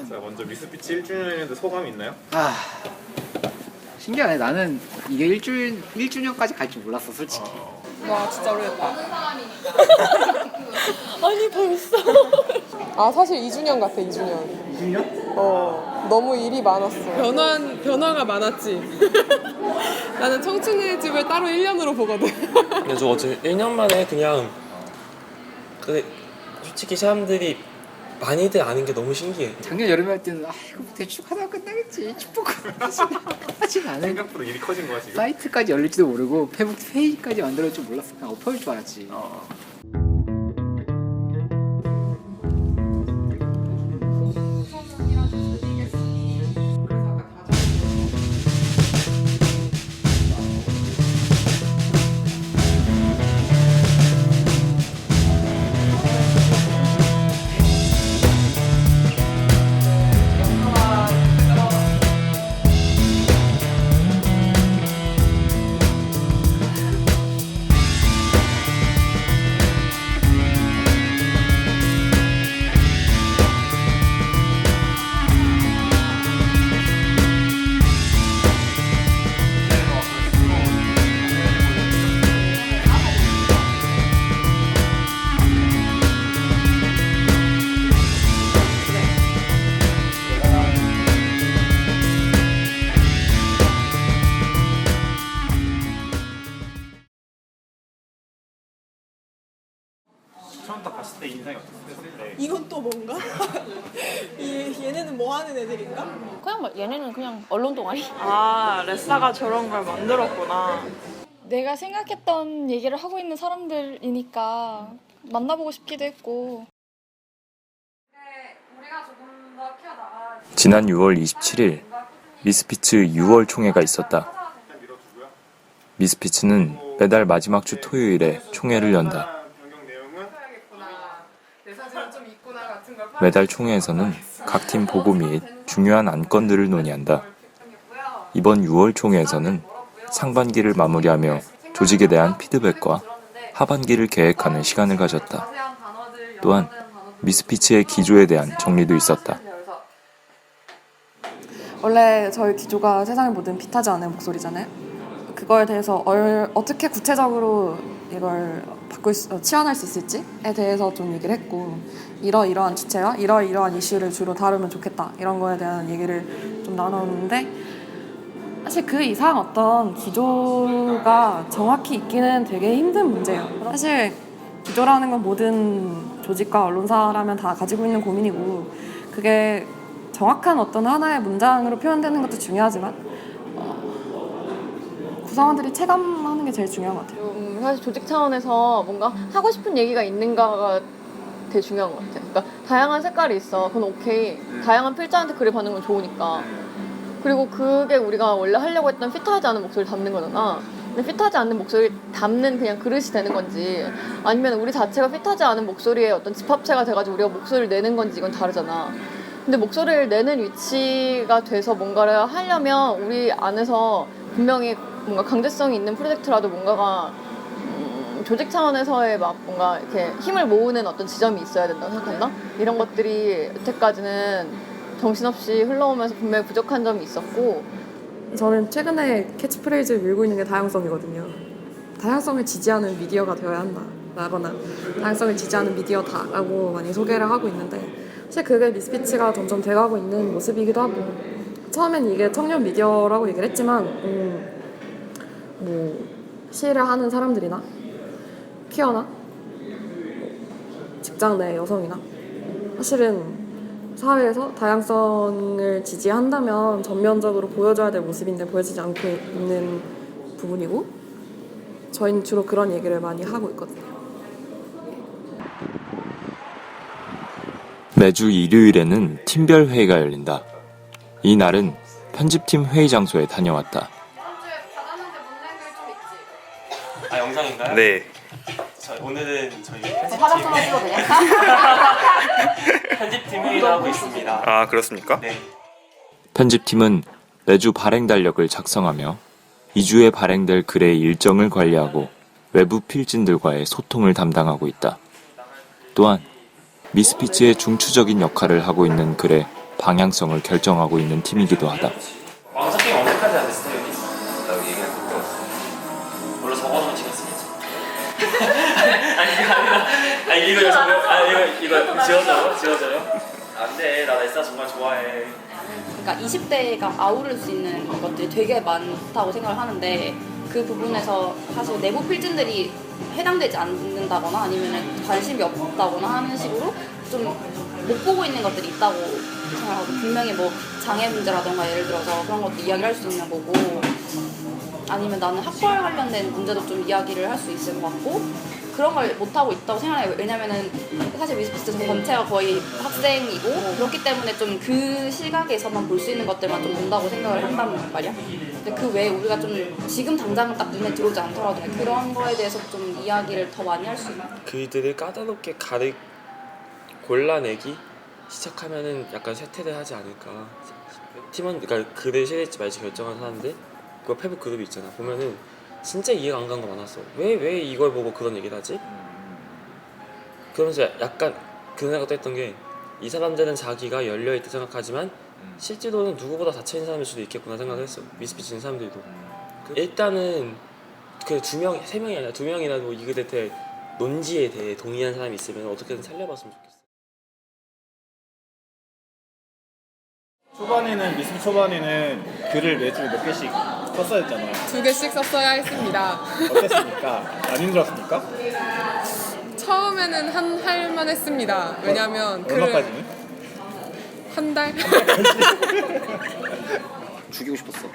자, 먼저 미스피치 1주년인데 소감이 있나요? 신기하네. 나는 이게 1주년까지 갈 줄 몰랐어, 솔직히. 와 진짜 오래됐다. 아니 벌써. 아 사실 2주년 같아 2주년. 2주년? 너무 일이 많았어. 변화가 많았지. 나는 청춘의 집을 따로 1년으로 보거든. 근데 저 어제 1년 만에 그냥 솔직히 사람들이 많이들 아는 게 너무 신기해. 작년 여름에 할 때는 이거 대충 하다가 끝나겠지. 축복을 하진 않은. 생각보다 일이 커진 거야 지금? 사이트까지 열릴지도 모르고 페북 페이지까지 만들어줄 줄 몰랐어. 그냥 엎어질 줄 알았지. 처음 딱 봤을 때 인상이 어땠어요? 이건 또 뭔가? 얘네는 뭐 하는 애들인가? 그냥 얘네는 그냥 언론 동아리? 아, 레사가 저런 걸 만들었구나. 내가 생각했던 얘기를 하고 있는 사람들이니까 만나보고 싶기도 했고. 지난 6월 27일 미스피츠 6월 총회가 있었다. 미스피츠는 매달 마지막 주 토요일에 총회를 연다. 매달 총회에서는 각 팀 보고 및 중요한 안건들을 논의한다. 이번 6월 총회에서는 상반기를 마무리하며 조직에 대한 피드백과 하반기를 계획하는 시간을 가졌다. 또한 미스피츠의 기조에 대한 정리도 있었다. 원래 저희 기조가 세상의 모든 빛하지 않은 목소리잖아요. 그거에 대해서 어떻게 구체적으로 이걸 치환할 수 있을지에 대해서 좀 얘기를 했고, 이러이러한 주체와 이러이러한 이슈를 주로 다루면 좋겠다, 이런 거에 대한 얘기를 좀 나눴는데, 사실 그 이상 어떤 기조가 정확히 있기는 되게 힘든 문제예요. 사실 기조라는 건 모든 조직과 언론사라면 다 가지고 있는 고민이고, 그게 정확한 어떤 하나의 문장으로 표현되는 것도 중요하지만 구성원들이 체감하는 게 제일 중요한 것 같아요. 사실 조직 차원에서 뭔가 하고 싶은 얘기가 있는가가 되게 중요한 것 같아요. 그러니까 다양한 색깔이 있어. 그건 오케이. 다양한 필자한테 글을 받는 건 좋으니까. 그리고 그게 우리가 원래 하려고 했던 피트하지 않은 목소리를 담는 거잖아. 근데 피트하지 않는 목소리를 담는 그냥 그릇이 되는 건지, 아니면 우리 자체가 피트하지 않은 목소리의 어떤 집합체가 돼가지고 우리가 목소리를 내는 건지, 이건 다르잖아. 근데 목소리를 내는 위치가 돼서 뭔가를 하려면 우리 안에서 분명히 뭔가 강제성이 있는 프로젝트라도 뭔가가 조직 차원에서의 막 뭔가 이렇게 힘을 모으는 어떤 지점이 있어야 된다고 생각한다? 이런 것들이 여태까지는 정신없이 흘러오면서 분명히 부족한 점이 있었고, 저는 최근에 캐치프레이즈를 밀고 있는 게 다양성이거든요. 다양성을 지지하는 미디어가 되어야 한다 라거나 다양성을 지지하는 미디어다라고 많이 소개를 하고 있는데, 사실 그게 미스피치가 점점 돼가고 있는 모습이기도 하고, 처음엔 이게 청년 미디어라고 얘기를 했지만 뭐 시를 하는 사람들이나 퀴어나 직장 내 여성이나 사실은 사회에서 다양성을 지지한다면 전면적으로 보여줘야 될 모습인데 보여지지 않고 있는 부분이고, 저희는 주로 그런 얘기를 많이 하고 있거든요. 매주 일요일에는 팀별 회의가 열린다. 이 날은 편집팀 회의 장소에 다녀왔다. 아, 영상인가요? 네. 오늘은 저희 화장실만 찍어도 되냐? 편집팀 회의를 하고 있습니다. 아, 그렇습니까? 네. 편집팀은 매주 발행 달력을 작성하며 2주에 발행될 글의 일정을 관리하고 외부 필진들과의 소통을 담당하고 있다. 또한 미스피츠의 중추적인 역할을 하고 있는 글의 방향성을 결정하고 있는 팀이기도 하다. 왕석이 완벽하지 않은 스타일이 있다고 얘기를 듣고 물론 적어놓은 책이 있으겠지. 이거 지워져요? 안돼, 나 레사 정말 좋아해. 그러니까 20대가 아우를 수 있는 것들이 되게 많다고 생각을 하는데 그 부분에서 사실 내부 필진들이 해당되지 않는다거나 아니면 관심이 없다거나 하는 식으로 좀 못 보고 있는 것들이 있다고 생각하고, 분명히 뭐 장애 문제라던가 예를 들어서 그런 것도 이야기를 할 수 있는 거고, 아니면 나는 학벌 관련된 문제도 좀 이야기를 할 수 있을 것 같고, 그런 걸 못하고 있다고 생각해요. 왜냐면은 사실 미스피스 전체가 거의 학생이고 그렇기 때문에 좀 그 시각에서만 볼 수 있는 것들만 좀 본다고 생각을 한단 말이야. 근데 그 외에 우리가 좀 지금 당장 딱 눈에 들어오지 않더라도 그런 거에 대해서 좀 이야기를 더 많이 할 수 있는. 그들을 까다롭게 골라내기 시작하면은 약간 쇠퇴를 하지 않을까. 팀원, 그러니까 그들 실릴지 말지 결정한 사람들, 그 페북 그룹이 있잖아. 보면은 진짜 이해가 안 가는 거 많았어. 왜 이걸 보고 그런 얘기를 하지? 그러면서 약간 그 생각도 했던 게, 이 사람들은 자기가 열려있다 생각하지만 실제로는 누구보다 닫혀있는 사람일 수도 있겠구나 생각을 했어. 미스피치는 사람들도. 일단은 그 2명, 3명이 아니라 2명이라도 이 글에 대해 논지에 대해 동의한 사람이 있으면 어떻게든 살려봤으면 좋겠어. 미스피 초반에는 글을 매주 몇 개씩 썼어야 했잖아요. 2개씩 썼어야 했습니다. 어땠습니까? 안 힘들었습니까? 처음에는 한 할만 했습니다. 왜냐면 얼마까지는? 한 달? 죽이고 싶었어.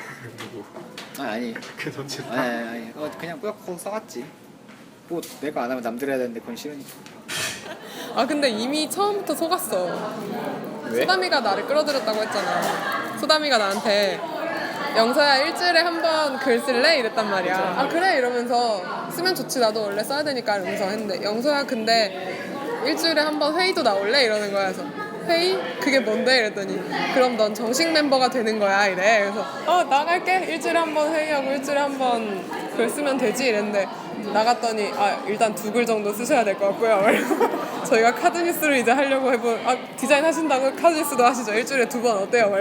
아니. 그 전체 아니. 그냥 꾸역꾸역 써갔지. 뭐 내가 안 하면 남들 해야 되는데 그건 싫으니까. 아 근데 이미 처음부터 속았어. 왜? 소담이가 나를 끌어들였다고 했잖아. 소담이가 나한테 영서야 일주일에 한 번 글 쓸래? 이랬단 말이야. 아 그래 이러면서 쓰면 좋지 나도 원래 써야 되니까 이러면서 했는데 영서야 근데 일주일에 한 번 회의도 나올래? 이러는 거야. 그래서 회의? 그게 뭔데? 이랬더니 그럼 넌 정식 멤버가 되는 거야 이래. 그래서 나갈게. 일주일에 한 번 회의하고 일주일에 한 번 글 쓰면 되지 이랬는데 나갔더니 일단 2글 정도 쓰셔야 될 것 같고요. 저희가 카드뉴스를 이제 하려고 디자인 하신다고 카드뉴스도 하시죠. 일주일에 2번 어때요?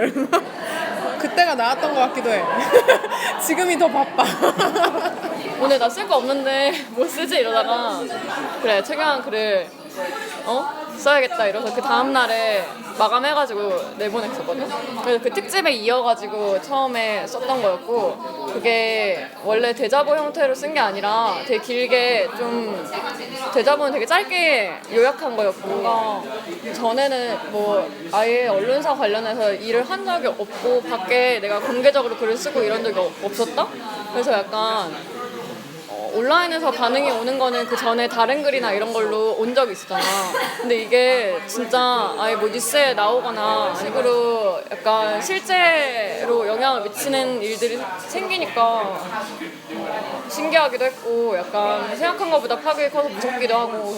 그때가 나았던 것 같기도 해. 지금이 더 바빠. 오늘 나 쓸 거 없는데 뭐 쓰지 이러다가 그래 최경환 글을 써야겠다 이러서 그 다음날에 마감해가지고 내보냈었거든. 그래서 그 특집에 이어가지고 처음에 썼던 거였고, 그게 원래 대자보 형태로 쓴 게 아니라 되게 길게 좀 대자보는 되게 짧게 요약한 거였고, 전에는 뭐 아예 언론사 관련해서 일을 한 적이 없고 밖에 내가 공개적으로 글을 쓰고 이런 적이 없었다? 그래서 약간 온라인에서 반응이 오는 거는 그 전에 다른 글이나 이런 걸로 온 적이 있었잖아. 근데 이게 진짜 아예 뭐 뉴스에 나오거나 식으로 약간 실제로 영향을 미치는 일들이 생기니까 신기하기도 했고, 약간 생각한 것보다 파괴가 커서 무섭기도 하고.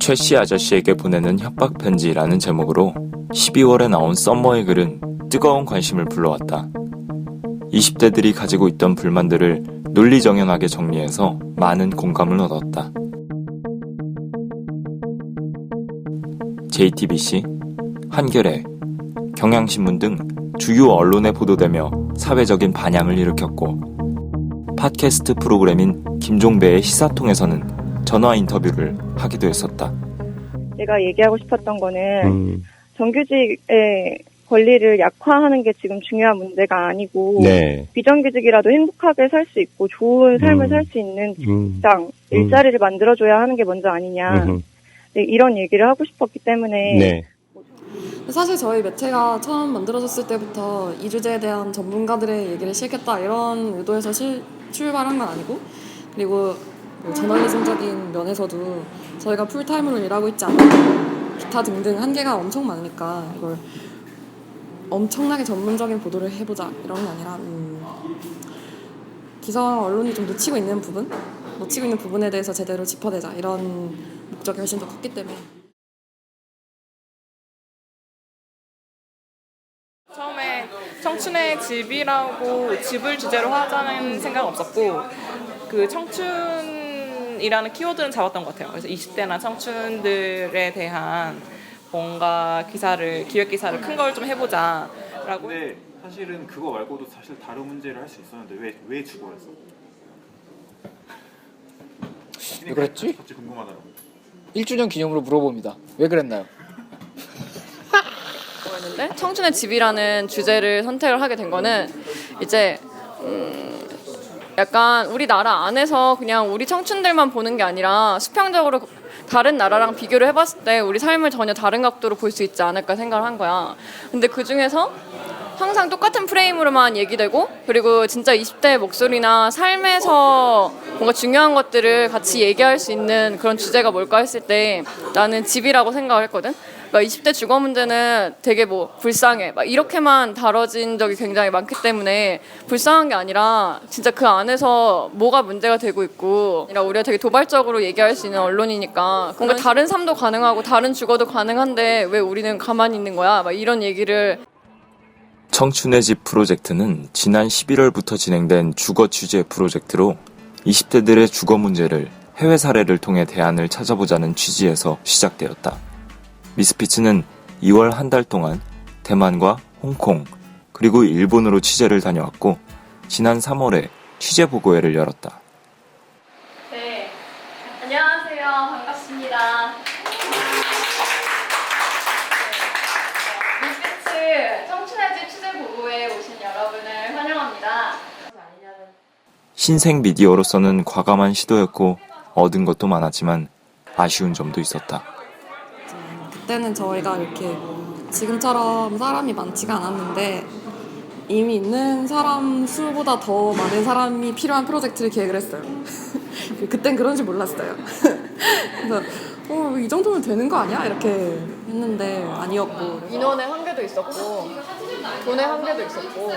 최씨 아저씨에게 보내는 협박 편지라는 제목으로 12월에 나온 썸머의 글은 뜨거운 관심을 불러왔다. 20대들이 가지고 있던 불만들을 논리정연하게 정리해서 많은 공감을 얻었다. JTBC, 한겨레, 경향신문 등 주요 언론에 보도되며 사회적인 반향을 일으켰고, 팟캐스트 프로그램인 김종배의 시사통에서는 전화 인터뷰를 하기도 했었다. 제가 얘기하고 싶었던 거는 정규직의 권리를 약화하는 게 지금 중요한 문제가 아니고, 네. 비정규직이라도 행복하게 살 수 있고 좋은 삶을 살 수 있는 직장, 일자리를 만들어줘야 하는 게 먼저 아니냐. 네, 이런 얘기를 하고 싶었기 때문에. 네. 사실 저희 매체가 처음 만들어졌을 때부터 이 주제에 대한 전문가들의 얘기를 실겠다 이런 의도에서 출발한 건 아니고, 그리고 뭐 저널리즘적인 면에서도 저희가 풀타임으로 일하고 있지 않고 기타 등등 한계가 엄청 많으니까 이걸 엄청나게 전문적인 보도를 해보자 이런 게 아니라 기성 언론이 좀 놓치고 있는 부분에 대해서 제대로 짚어내자 이런 목적이 훨씬 더 컸기 때문에. 처음에 청춘의 집이라고 집을 주제로 하자는 생각은 없었고, 그 청춘이라는 키워드는 잡았던 것 같아요. 그래서 20대나 청춘들에 대한 뭔가 기획 기사를 큰 걸 좀 해보자라고. 근데 사실은 그거 말고도 사실 다른 문제를 할 수 있었는데 왜 죽어였어? 왜 그랬지? 갑자기 궁금하더라고. 1주년 기념으로 물어봅니다. 왜 그랬나요? 였는데 청춘의 집이라는 주제를 선택을 하게 된 거는 이제 약간 우리나라 안에서 그냥 우리 청춘들만 보는 게 아니라 수평적으로 다른 나라랑 비교를 해봤을 때 우리 삶을 전혀 다른 각도로 볼 수 있지 않을까 생각을 한 거야. 근데 그 중에서 항상 똑같은 프레임으로만 얘기되고 그리고 진짜 20대의 목소리나 삶에서 뭔가 중요한 것들을 같이 얘기할 수 있는 그런 주제가 뭘까 했을 때 나는 집이라고 생각을 했거든. 그러니까 20대 주거 문제는 되게 뭐 불쌍해 막 이렇게만 다뤄진 적이 굉장히 많기 때문에 불쌍한 게 아니라 진짜 그 안에서 뭐가 문제가 되고 있고 우리가 되게 도발적으로 얘기할 수 있는 언론이니까 뭔가 다른 삶도 가능하고 다른 주거도 가능한데 왜 우리는 가만히 있는 거야 막 이런 얘기를. 청춘의 집 프로젝트는 지난 11월부터 진행된 주거 취재 프로젝트로 20대들의 주거 문제를 해외 사례를 통해 대안을 찾아보자는 취지에서 시작되었다. 미스피치는 2월 한 달 동안 대만과 홍콩 그리고 일본으로 취재를 다녀왔고 지난 3월에 취재 보고회를 열었다. 네, 안녕하세요. 반갑습니다. 미스피치 청춘의 집 취재 보고회에 오신 여러분을 환영합니다. 신생 미디어로서는 과감한 시도였고 얻은 것도 많았지만 아쉬운 점도 있었다. 그때는 저희가 이렇게 지금처럼 사람이 많지가 않았는데 이미 있는 사람 수보다 더 많은 사람이 필요한 프로젝트를 기획을 했어요. 그땐 그런지 몰랐어요. 그래서 이 정도면 되는 거 아니야? 이렇게 했는데 아니었고 인원의 한계도 있었고 돈의 한계도 있었고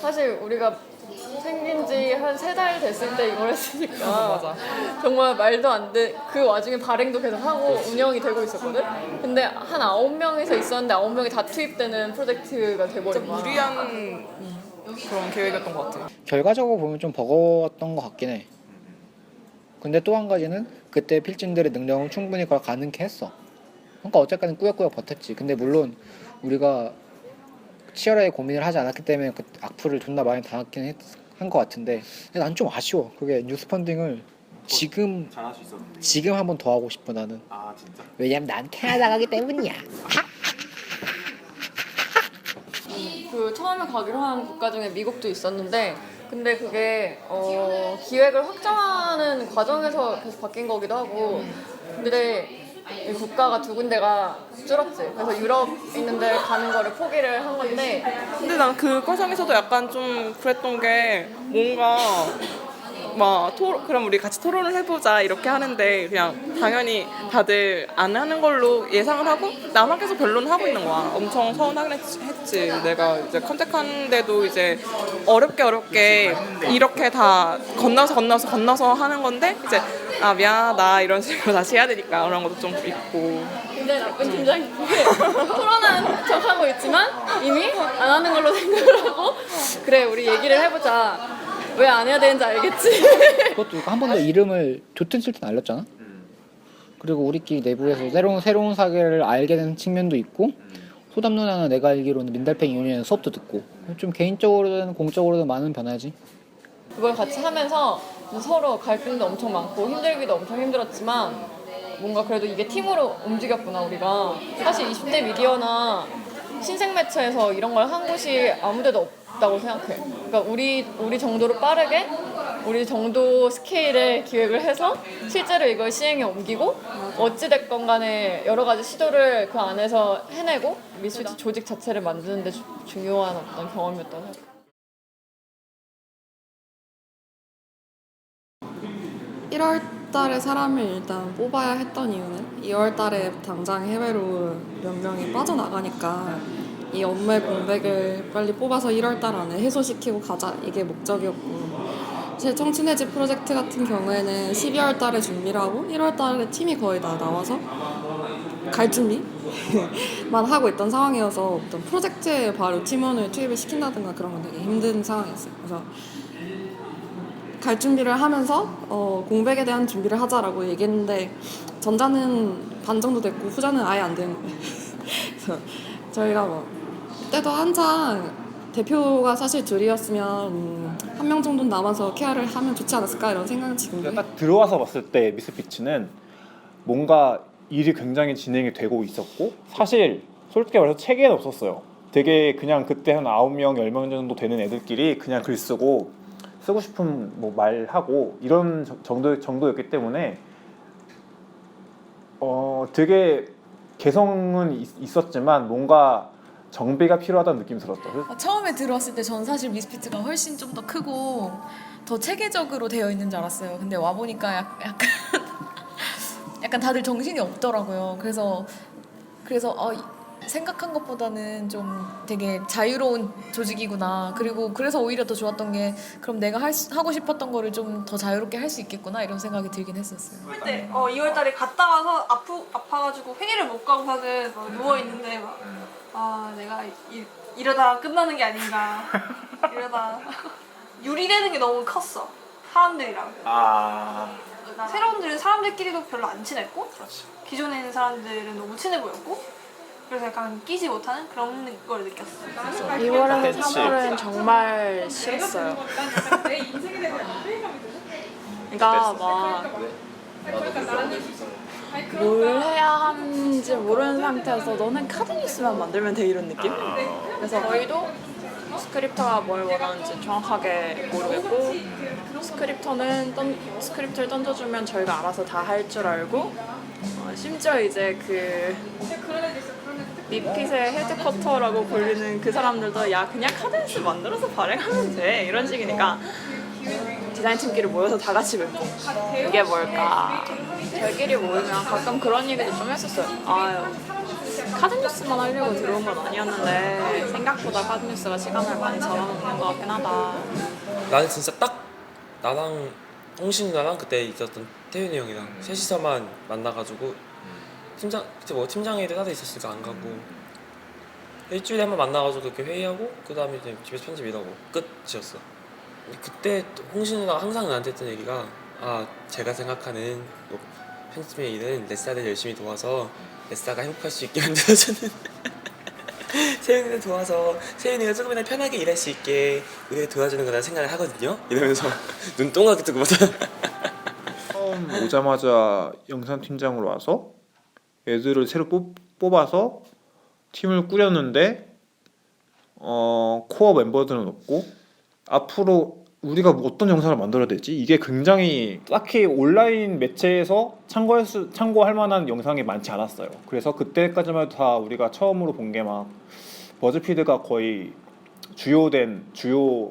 사실 우리가 생긴 지 한 3달 됐을 때 이걸 했으니까 맞아. 정말 말도 안 돼. 그 와중에 발행도 계속 하고 운영이 되고 있었거든. 근데 한 9명에서 있었는데 9명이 다 투입되는 프로젝트가 돼버린 거야. 무리한 그런 계획이었던 것 같아. 결과적으로 보면 좀 버거웠던 것 같긴 해. 근데 또 한 가지는 그때 필진들의 능력은 충분히 그걸 가능케 했어. 그러니까 어쨌든 꾸역꾸역 버텼지. 근데 물론 우리가 치열하게 고민을 하지 않았기 때문에 그 악플을 존나 많이 당했긴 한 것 같은데 난 좀 아쉬워. 그게 뉴스 펀딩을 지금 잘할 수 있었는데. 지금 한 번 더 하고 싶어 나는. 아 진짜? 왜냐면 난 캐나다 가기 때문이야. 그 처음에 가기로 한 국가 중에 미국도 있었는데 근데 그게 기획을 확정하는 과정에서 계속 바뀐 거기도 하고 근데 이 국가가 2군데가 줄었지. 그래서 유럽 있는데 가는 거를 포기를 한 건데 근데 난 그 과정에서도 약간 좀 그랬던 게 뭔가 막 그럼 우리 같이 토론을 해보자 이렇게 하는데 그냥 당연히 다들 안 하는 걸로 예상을 하고 나만 계속 변론을 하고 있는 거야. 엄청 서운하긴 했지. 내가 이제 컨택하는데도 이제 어렵게 이렇게 다 건너서 하는 건데 이제 미안하다 이런 식으로 다시 해야 되니까 그런 것도 좀 있고. 근데 나쁜 팀장이 토론한 척하고 있지만 이미 안 하는 걸로 생각을 하고 그래 우리 얘기를 해보자. 왜 안 해야 되는지 알겠지? 그것도 한 번 더 이름을 좋든 싫든 알렸잖아. 그리고 우리끼리 내부에서 새로운 사계를 알게 된 측면도 있고 소담 누나나 내가 알기로는 민달팽이 유니언 수업도 듣고 좀 개인적으로든 공적으로든 많은 변화지. 그걸 같이 하면서 서로 갈등도 엄청 많고 힘들기도 엄청 힘들었지만 뭔가 그래도 이게 팀으로 움직였구나 우리가. 사실 20대 미디어나 신생 매체에서 이런 걸 한 곳이 아무데도 없다고 생각해. 그러니까 우리 정도로 빠르게 우리 정도 스케일의 기획을 해서 실제로 이걸 시행에 옮기고 어찌됐건 간에 여러 가지 시도를 그 안에서 해내고 미스피치 조직 자체를 만드는 데 중요한 어떤 경험이었다고 생각해. 1월 달에 사람을 일단 뽑아야 했던 이유는 2월 달에 당장 해외로 몇 명이 빠져나가니까 이 업무의 공백을 빨리 뽑아서 1월 달 안에 해소시키고 가자 이게 목적이었고 제 청춘의 집 프로젝트 같은 경우에는 12월 달에 준비를 하고 1월 달에 팀이 거의 다 나와서 갈 준비만 하고 있던 상황이어서 어떤 프로젝트에 바로 팀원을 투입을 시킨다든가 그런 건 되게 힘든 상황이었어요. 그래서 갈 준비를 하면서 공백에 대한 준비를 하자라고 얘기했는데 전자는 반 정도 됐고 후자는 아예 안 되는 거예요. 그래서 저희가 뭐 그때도 한창 대표가 사실 둘이었으면 한 명 정도는 남아서 케어를 하면 좋지 않았을까 이런 생각은 지금. 딱 들어와서 봤을 때 미스피치는 뭔가 일이 굉장히 진행이 되고 있었고 사실 솔직히 말해서 체계는 없었어요. 되게 그냥 그때 한 9명, 10명 정도 되는 애들끼리 그냥 글 쓰고 쓰고 싶은 뭐 말하고 이런 정도였기 때문에 되게 개성은 있었지만 뭔가 정비가 필요하다는 느낌이 들었다. 처음에 들어왔을 때 전 사실 미스피트가 훨씬 좀 더 크고 더 체계적으로 되어 있는 줄 알았어요. 근데 와 보니까 약간 다들 정신이 없더라고요. 그래서 생각한 것보다는 좀 되게 자유로운 조직이구나. 그리고 그래서 오히려 더 좋았던 게 그럼 내가 하고 싶었던 거를 좀 더 자유롭게 할 수 있겠구나 이런 생각이 들긴 했었어요. 그때 2월달에 갔다 와서 아파가지고 회의를 못 가고서는 막 누워 있는데 막 내가 이러다 끝나는 게 아닌가. 이러다 유리되는 게 너무 컸어. 사람들이랑. 새로운들은 사람들끼리도 별로 안 친했고 기존에 있는 사람들은 너무 친해 보였고 그래서 약간 끼지 못하는 그런 걸 느꼈어요. 2월에서 3월은 정말 싫었어요. 그러니까 막 뭘 해야 하는지 모르는 상태여서 너는 카드 뉴스만 만들면 돼 이런 느낌? 그래서 저희도 스크립터가 뭘 원하는지 정확하게 모르겠고 스크립트를 던져주면 저희가 알아서 다 할 줄 알고 심지어 이제 그 립핏의 헤드쿼터라고 불리는 그 사람들도 야 그냥 카드 뉴스 만들어서 발행하면 돼 이런 식이니까 디자인팀끼리 모여서 다 같이 뵙고 이게 뭘까 저희끼리 모이면 가끔 그런 얘기도 좀 했었어요. 아유 카드 뉴스만 하려고 들어온 건 아니었는데 생각보다 카드 뉴스가 시간을 많이 잡아먹는 것 같긴 하다. 나는 진짜 딱 나랑 홍신 누나랑 그때 있었던 태윤이 형이랑 셋이서만 만나가지고 팀장회의도 따로 있었으니까 안 가고 일주일에 한 번 만나가지고 그렇게 회의하고 그 다음에 이제 집에서 편집 일하고 끝이었어. 그때 홍신 누나가 항상 나한테 했던 얘기가 제가 생각하는 편집의 일은 레사를 열심히 도와서 레사가 행복할 수 있게 만들어주는 세윤이를 도와서 세윤이가 조금이나 편하게 일할 수 있게 우리를 도와주는 거라고 생각을 하거든요. 이러면서 눈동그랗게 뜨고 보자. 처음 오자마자 영상팀장으로 와서 애들을 새로 뽑아서 팀을 꾸렸는데 코어 멤버들은 없고 앞으로 우리가 어떤 영상을 만들어야 되지? 이게 굉장히 딱히 온라인 매체에서 참고할 만한 영상이 많지 않았어요. 그래서 그때까지만 해도 다 우리가 처음으로 본 게 막 버즈피드가 거의 주요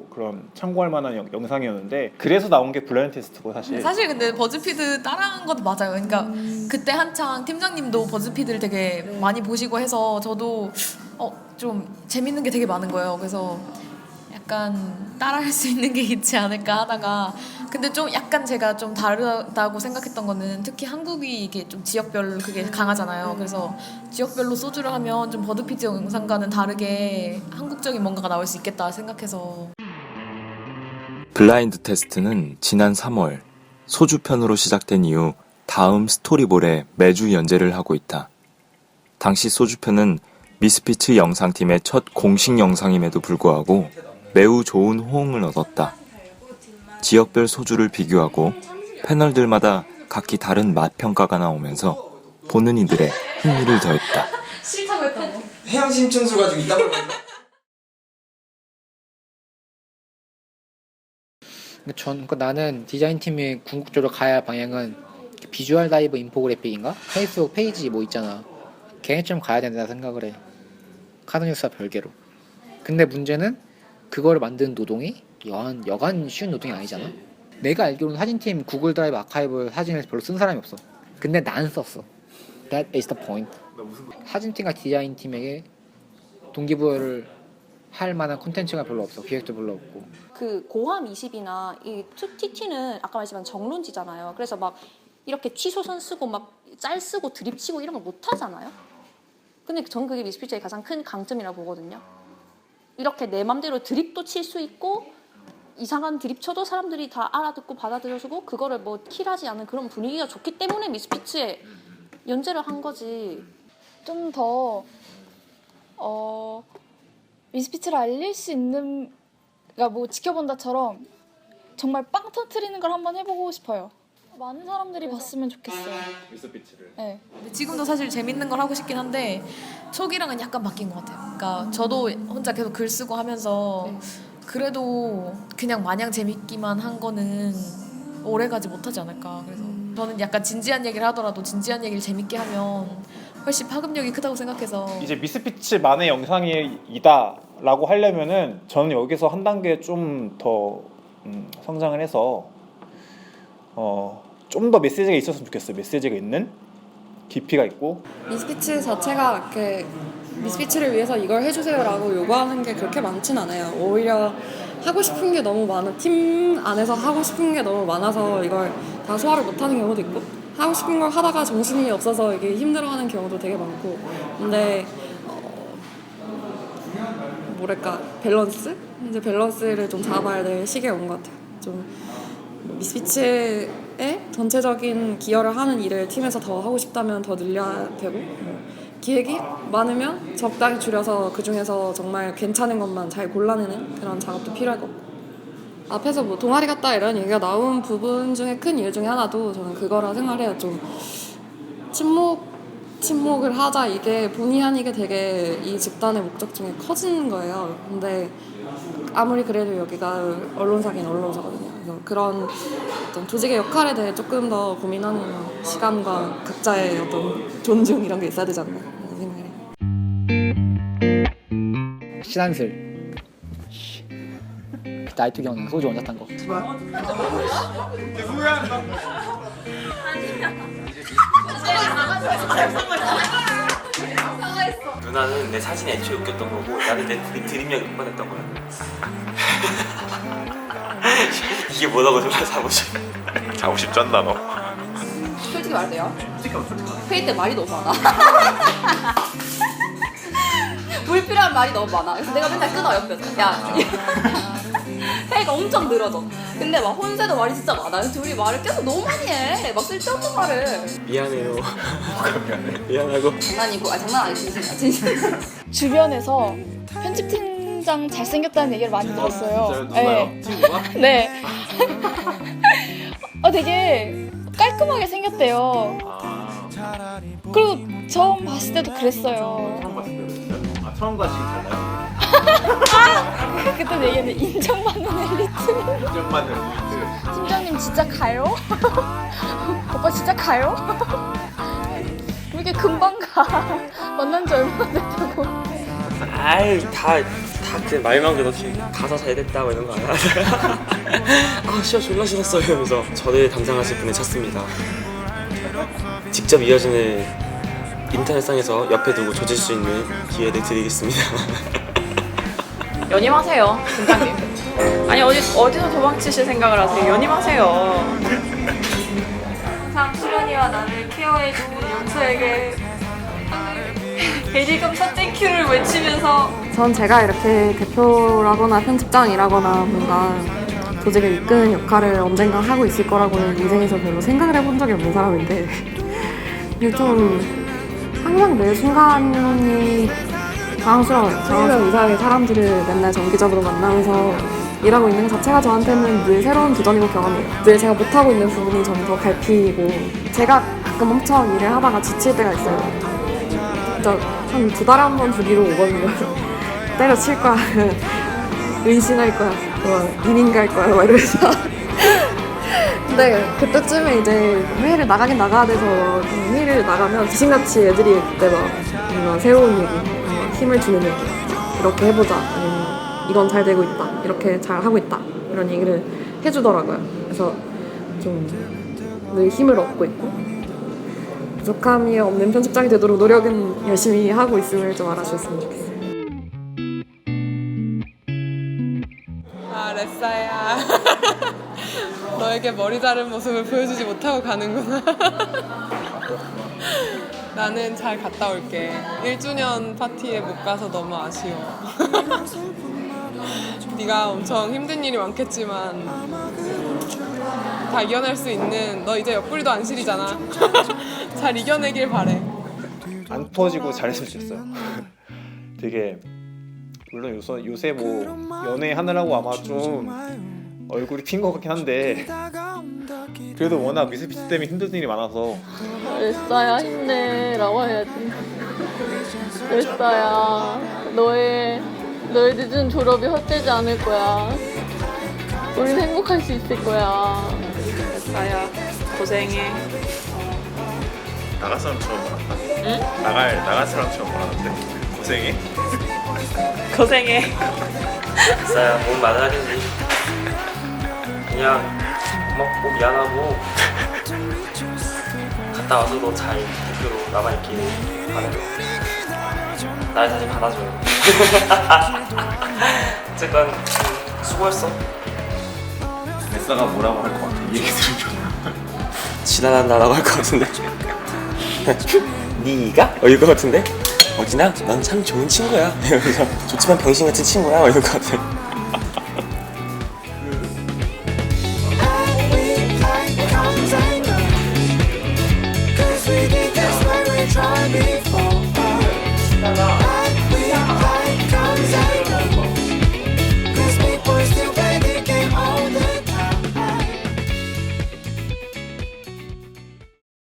그런 참고할 만한 영상이었는데 그래서 나온 게 블라인드 테스트고 사실 근데 버즈피드 따라한 것도 맞아요. 그러니까 그때 한창 팀장님도 버즈피드를 되게 많이 보시고 해서 저도 좀 재밌는 게 되게 많은 거예요. 그래서 약간 따라할 수 있는 게 있지 않을까 하다가 근데 좀 약간 제가 좀 다르다고 생각했던 거는 특히 한국이 이게 좀 지역별로 그게 강하잖아요. 그래서 지역별로 소주를 하면 좀 버드피드 영상과는 다르게 한국적인 뭔가가 나올 수 있겠다 생각해서. 블라인드 테스트는 지난 3월 소주편으로 시작된 이후 다음 스토리볼에 매주 연재를 하고 있다. 당시 소주편은 미스피츠 영상팀의 첫 공식 영상임에도 불구하고 매우 좋은 호응을 얻었다. 지역별 소주를 비교하고 패널들마다 각기 다른 맛 평가가 나오면서 보는 이들의 흥미를 더했다. 싫다고 했다고. 해양 심층수 가지고 있다고. 나는 디자인팀이 궁극적으로 가야 할 방향은 비주얼 다이브 인포그래픽인가? 페이스북 페이지 뭐 있잖아. 걔네처럼 가야 된다 생각을 해. 카드뉴스와 별개로. 근데 문제는 그걸 만드는 노동이 여간 쉬운 노동이 아니잖아. 내가 알기로는 사진팀 구글 드라이브 아카이브 사진을 별로 쓴 사람이 없어. 근데 난 썼어. That is the point. 사진팀과 디자인팀에게 동기부여를 할 만한 콘텐츠가 별로 없어. 기획도 별로 없고. 그 고함 20이나 이 2TT는 아까 말했지만 정론지잖아요. 그래서 막 이렇게 취소선 쓰고 막 짤 쓰고 드립 치고 이런 거 못 하잖아요. 근데 전 그게 미스피처의 가장 큰 강점이라고 보거든요. 이렇게 내 맘대로 드립도 칠 수 있고 이상한 드립 쳐도 사람들이 다 알아듣고 받아들여주고 그거를 뭐 킬하지 않은 그런 분위기가 좋기 때문에 미스피츠에 연재를 한 거지. 좀 더 미스피츠를 알릴 수 있는, 그러니까 뭐 지켜본다처럼 정말 빵 터트리는 걸 한번 해보고 싶어요. 많은 사람들이 봤으면 좋겠어요. 미스피츠를. 네. 근데 지금도 사실 재밌는 걸 하고 싶긴 한데 초기랑은 약간 바뀐 것 같아요. 그러니까 저도 혼자 계속 글 쓰고 하면서 그래도 그냥 마냥 재밌기만 한 거는 오래가지 못하지 않을까. 그래서 저는 약간 진지한 얘기를 하더라도 진지한 얘기를 재밌게 하면 훨씬 파급력이 크다고 생각해서 이제 미스피츠만의 영상이다라고 하려면은 저는 여기서 한 단계 좀 더 성장을 해서 좀 더 메시지가 있었으면 좋겠어요. 메시지가 있는, 깊이가 있고. 미스피츠 자체가 이렇게 미스피츠를 위해서 이걸 해주세요라고 요구하는 게 그렇게 많진 않아요. 오히려 하고 싶은 게 너무 많아, 팀 안에서 하고 싶은 게 너무 많아서 이걸 다 소화를 못하는 경우도 있고, 하고 싶은 걸 하다가 정신이 없어서 이게 힘들어하는 경우도 되게 많고. 근데 뭐랄까, 밸런스? 이제 밸런스를 좀 잡아야 될 시기에 온 것 같아요. 좀 미스피츠의 전체적인 기여를 하는 일을 팀에서 더 하고 싶다면 더 늘려야 되고, 기획이 많으면 적당히 줄여서 그 중에서 정말 괜찮은 것만 잘 골라내는 그런 작업도 필요할 것 같고, 앞에서 뭐 동아리 같다 이런 얘기가 나온 부분 중에 큰 이유 중에 하나도 저는 그거라 생각해요. 좀 침묵을 하자, 이게 본의 아니게 되게 이 집단의 목적 중에 커지는 거예요. 근데 아무리 그래도 여기가 언론사긴 언론사거든요. 그래서 그런 어떤 조직의 역할에 대해 조금 더 고민하는 시간과 각자의 어떤 존중 이런 게 있어야 되지 않나 생각해요. 신한술 나이트 경영 소주 원자 탄 거. 누나는 내 사진이 애초에 웃겼던 거고 나는 내 드립력이 못 받았던 거야. 이게 뭐라고 정말 자부심 쩐다 너. 솔직히 말해도요. 회의 때 말이 너무 많아. 불필요한 말이 너무 많아. 그래서 내가 맨날 끊어 옆에서. 야. 회의가 엄청 늘어져. 근데 막 혼세도 말이 진짜 많아. 둘이 말을 계속 너무 많이 해. 막 쓸데없는 말을. 미안해요. 미안하고. 장난이고, 장난 아니고 진심이야. 진심. 주변에서 편집팀장 잘생겼다는 얘기를 많이 들었어요. 누가요? 친구가? 네. 되게 깔끔하게 생겼대요. 그리고 처음 봤을 때도 그랬어요. 처음 봤을 때 그랬어요? 처음 가시기 전에요? 그때 얘기했는데 인정받는 엘리트. 인정받는 엘리트. 팀장님 진짜 가요? 오빠 진짜 가요? 왜 이렇게 금방 가? 만난 지 얼마나 됐다고? 아이 다 그 말만 그렇지 가사 잘 됐다 뭐 이런 거 아니야. 아 진짜 졸라 싫었어요 이러면서 저를 담당하실 분을 찾습니다. 직접 이어진을 인터넷상에서 옆에 두고 조질 수 있는 기회를 드리겠습니다. 연임하세요, 팀장님. 아니 어디서 도망치실 생각을 하세요? 연임하세요. 항상 수련이와 나를 케어해주고 영서에게 베리금 첫 땡큐를 외치면서 전 제가 이렇게 대표라거나 편집장이라거나 뭔가 조직을 이끄는 역할을 언젠가 하고 있을 거라고는 인생에서 별로 생각을 해본 적이 없는 사람인데 좀 항상 매 순간이 당황스러워요. 저랑 이상하게 사람들을 맨날 정기적으로 만나면서 일하고 있는 것 자체가 저한테는 늘 새로운 도전이고 경험이에요. 늘 제가 못하고 있는 부분이 전 더 갈피고, 제가 가끔 엄청 일을 하다가 지칠 때가 있어요. 진짜 한 2달에 한 번 주기로 오거든요. 때려칠 거야, 의심할 거야, 이민 갈 거야 막 이러면서. 근데 그때쯤에 이제 회의를 나가긴 나가야 돼서 회의를 나가면 귀신같이 애들이 그때 막 뭔가 새로운 얘기, 힘을 주는 얘기, 이렇게 해보자, 아니면 이건 잘 되고 있다, 이렇게 잘 하고 있다, 이런 얘기를 해주더라고요. 그래서 좀 늘 힘을 얻고 있고, 부족함이 없는 편집장이 되도록 노력은 열심히 하고 있음을 좀 알아주셨으면 좋겠어요. 아 레싸야. 너에게 머리 자른 모습을 보여주지 못하고 가는구나. 나는 잘 갔다 올게. 1주년 파티에 못 가서 너무 아쉬워. 네가 엄청 힘든 일이 많겠지만 다 이겨낼 수 있는 너 이제 옆구리도 안 시리잖아. 잘 이겨내길 바래. 안 터지고 잘했으면 좋겠어요. 되게 물론 요새 뭐 연애 하느라고 아마 좀 얼굴이 핀 것 같긴 한데 그래도 워낙 미스피치 때문에 힘든 일이 많아서 엘사야 힘내라고 해야지. 엘사야 너의 늦은 졸업이 헛되지 않을 거야. 우린 행복할 수 있을 거야. 엘사야 고생해. 나갈 사람처럼 말한다. 응? 나갈 사람처럼 말하는데 고생해? 고생해. 싸야 몸 많아야겠니. 그냥 고맙고 미안하고 갔다 와서도 잘 대표로 남아있길 바라요. 날 다시 받아줘요. 어쨌건 수고했어. 에싸가 뭐라고 할 것 같아. 이 얘기 들으면. 지랄한다라고 할 것 같은데. 니가? 이럴 것 같은데? 어진아, 넌 참 좋은 친구야. 이러면서 좋지만 병신 같은 친구야. 이럴 것 같아.